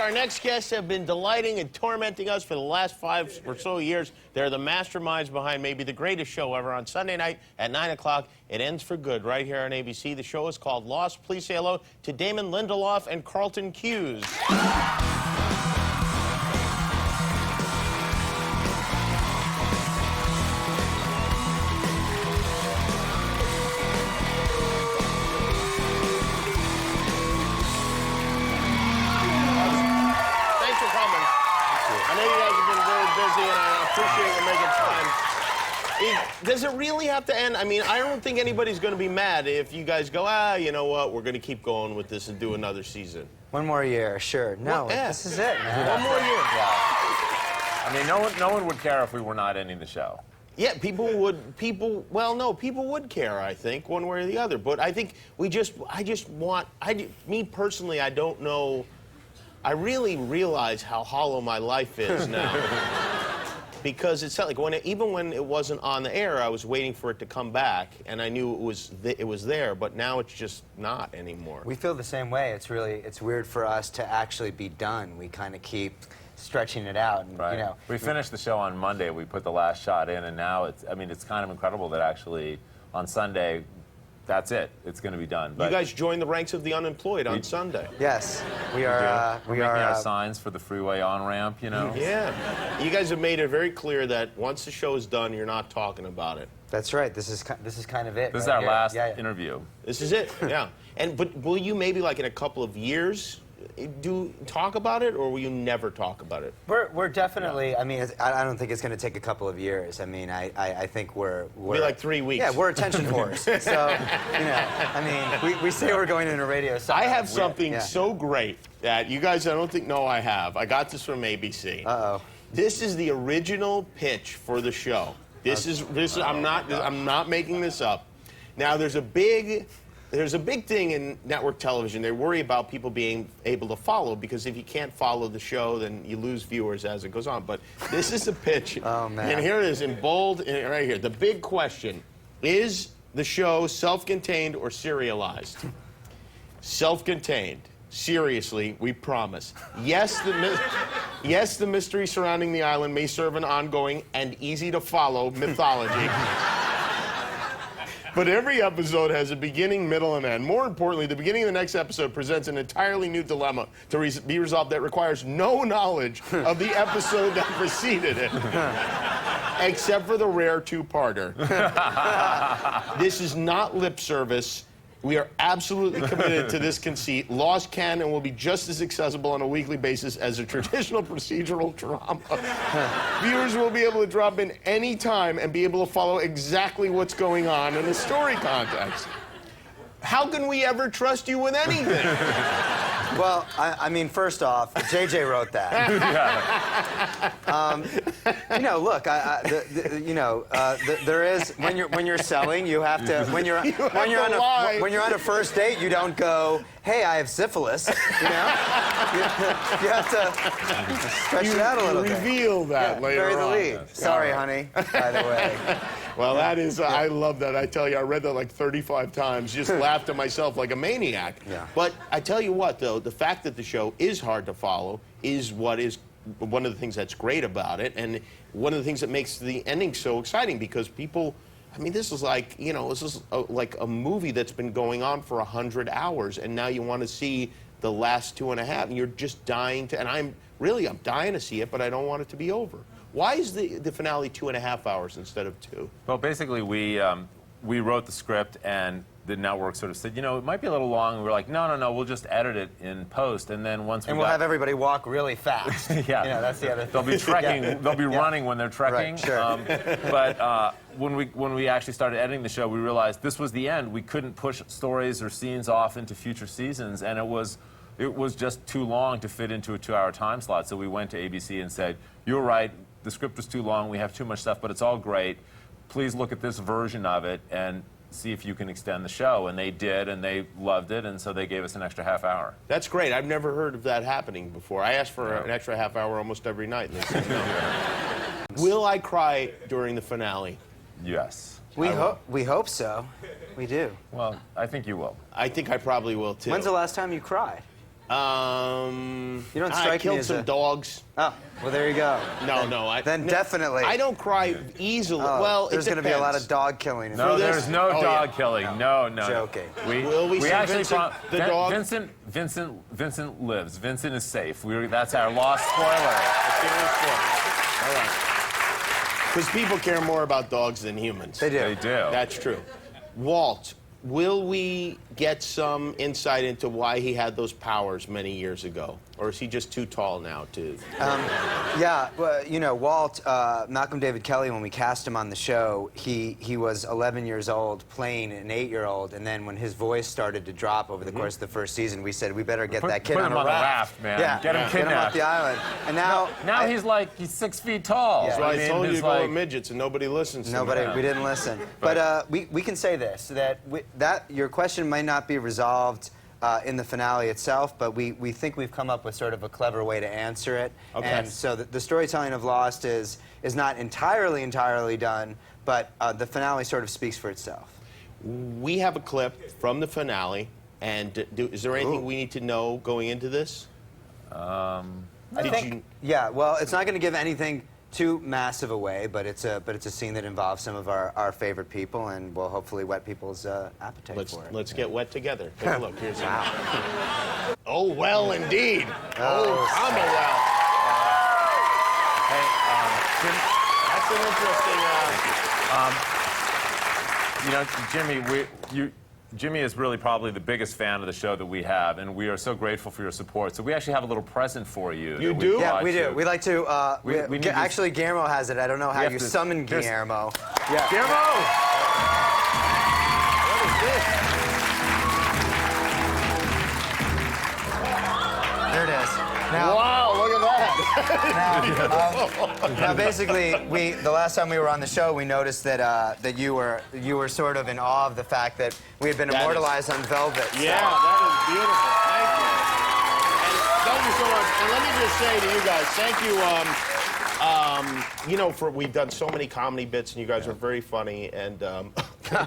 Our next guests have been delighting and tormenting us for the last 5 or so years. They're the masterminds behind maybe the greatest show ever on Sunday night at 9 o'clock. It ends for good right here on ABC. The show is called Lost. Please say hello to Damon, Lindelof, and Carlton, Cuse. Does it really have to end? I mean, I don't think anybody's going to be mad if you guys go, you know what, we're going to keep going with this and do another season. One more year, sure. No, this is it, man. One more year. Yeah. I mean, no one would care if we were not ending the show. Yeah, people would care, I think, one way or the other. But I think me personally, I don't know, I really realize how hollow my life is now. Because it's like even when it wasn't on the air, I was waiting for it to come back, and I knew it was there. But now it's just not anymore. We feel the same way. It's weird for us to actually be done. We kind of keep stretching it out. And, right. You know, we finished the show on Monday. We put the last shot in, and now it's kind of incredible that actually on Sunday, that's it. It's going to be done. But you guys joined the ranks of the unemployed on Sunday. Yes, we are. We're making our signs for the freeway on-ramp, you know? Yeah. You guys have made it very clear that once the show is done, you're not talking about it. That's right. This is kind of it. This is our last interview. This is it, yeah. But will you maybe, like, in a couple of years talk about it, or will you never talk about it? We're definitely. I mean, I don't think it's going to take a couple of years. I mean, I think we're be like 3 weeks. Yeah, we're attention whores. So, you know, I mean, we say we're going into radio. I have something so great that you guys, I don't think know I have. I got this from ABC. Uh-oh. This is the original pitch for the show. This is I'm not making this up. Now there's a big thing in network television. They worry about people being able to follow, because if you can't follow the show, then you lose viewers as it goes on. But this is a pitch. Oh, man. And here it is in bold, right here. The big question: is the show self-contained or serialized? Self-contained. Seriously, we promise. Yes, the mystery surrounding the island may serve an ongoing and easy-to-follow mythology. But every episode has a beginning, middle, and end. More importantly, the beginning of the next episode presents an entirely new dilemma to be resolved that requires no knowledge of the episode that preceded it. Except for the rare two-parter. This is not lip service. We are absolutely committed to this conceit. Lost can and will be just as accessible on a weekly basis as a traditional procedural drama. Viewers will be able to drop in any time and be able to follow exactly what's going on in a story context. How can we ever trust you with anything? Well, I mean, first off, JJ wrote that. You know, look, there is when you're selling, you have to when you're on a first date, you don't go, hey, I have syphilis. You know, you have to stretch it out a little bit. Reveal that later bury the on. lead. Sorry, honey. By the way. Well, that is, I love that. I tell you, I read that like 35 times, just laughed at myself like a maniac. Yeah. But I tell you what, though, the fact that the show is hard to follow is what is one of the things that's great about it, and one of the things that makes the ending so exciting, because people, I mean, this is like, you know, this is like a movie that's been going on for 100 hours, and now you want to see the last 2.5, and you're just dying to, and I'm dying to see it, but I don't want it to be over. Why is the finale 2.5 hours instead of 2? Well, basically, we wrote the script, and the network sort of said, you know, it might be a little long. And we were like, no, we'll just edit it in post, and then once we'll have everybody walk really fast. Yeah, you know, that's the other thing. They'll be trekking. Yeah. They'll be running when they're trekking. Right, sure. But when we actually started editing the show, we realized this was the end. We couldn't push stories or scenes off into future seasons, and it was just too long to fit into a 2-hour time slot. So we went to ABC and said, you're right. The script was too long. We have too much stuff, but it's all great. Please look at this version of it and see if you can extend the show. And they did, and they loved it, and so they gave us an extra half hour. That's great. I've never heard of that happening before. I ask for an extra half hour almost every night, and they say no. Will I cry during the finale? Yes. We hope so. We do. Well, I think you will. I think I probably will, too. When's the last time you cried? You don't I strike me killed as some a... dogs. Oh, well, there you go. No. Then definitely. I don't cry easily. Oh, well, there's going to be a lot of dog killing. In No, this. there's no dog yeah. killing. No. Joking. Will we see actually Vincent, the dog? Vincent lives. Vincent is safe. That's our lost spoiler. All right. Because people care more about dogs than humans. They do. They do. That's true. Walt, will we get some insight into why he had those powers many years ago? Or is he just too tall now to... Yeah, well, you know, Walt, Malcolm David Kelly, when we cast him on the show, he was 11 years old playing an 8-year-old, and then when his voice started to drop over the course of the first season, we said, we better get that kid put on him a on the raft. raft, man. Yeah, Get him Get him off kidnapped. the island. And now... he's 6 feet tall. That's why I told you to he's go with midgets, and nobody listens to Nobody, me. we didn't listen. But we can say this, that your question might not be resolved in the finale itself, but we think we've come up with sort of a clever way to answer it. Okay. And so the storytelling of Lost is not entirely done, but the finale sort of speaks for itself. We have a clip from the finale, and is there anything we need to know going into this? I think, yeah, well, it's not going to give anything too massive away, but it's a scene that involves some of our favorite people, and will hopefully whet people's appetite for it. Let's get wet together. Take a look. Here's Oh, well, indeed. Oh, I'm a well. That's an interesting... Jimmy, Jimmy is really probably the biggest fan of the show that we have, and we are so grateful for your support. So we actually have a little present for you. You do? Yeah, we do. We like to... actually, Guillermo has it. I don't know how you summon Guillermo. Yeah. Guillermo! What is this? There it is. Now, Wow, look at that. now, basically, the last time we were on the show, we noticed that you were sort of in awe of the fact that we had been immortalized on velvet. Yeah, that is beautiful. Thank you. And thank you so much. And let me just say to you guys, thank you. You know, we've done so many comedy bits, and you guys are very funny, and I'm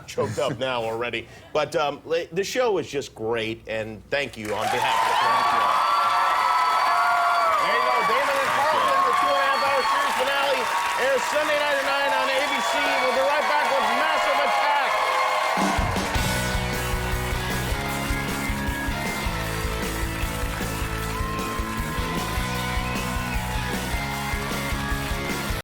choked up now already. But the show is just great, and thank you on behalf of the community. There you go, Damon and Carlton, the 2.5-hour series finale airs Sunday night at 9 on ABC. We'll be right